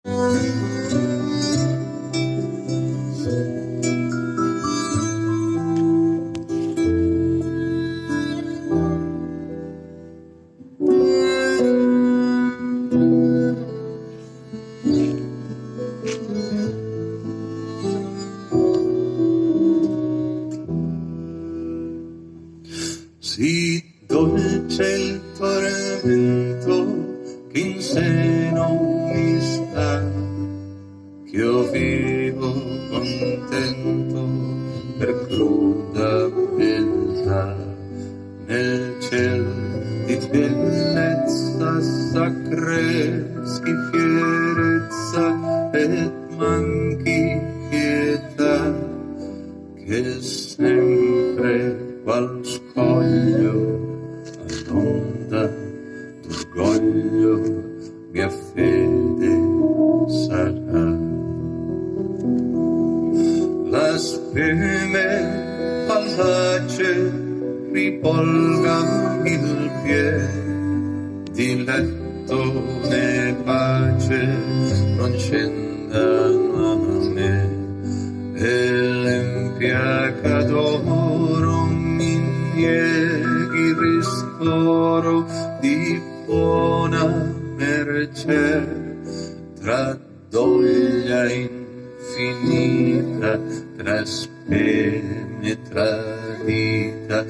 Sì dolce il tormento che in seno mi sta, che io vivo contento per cruda beltà. Nel ciel di bellezza s'accreschi fierezza et manchi pietà, che sempre qual scoglio all'onda d'orgoglio mia fede sarà. La speme fallace ripolga il piede di letto né pace non scendano a me, e l'empia d'oro mi nieghi ristoro di buona mercè, tra doglia infinita, tra speme tradita,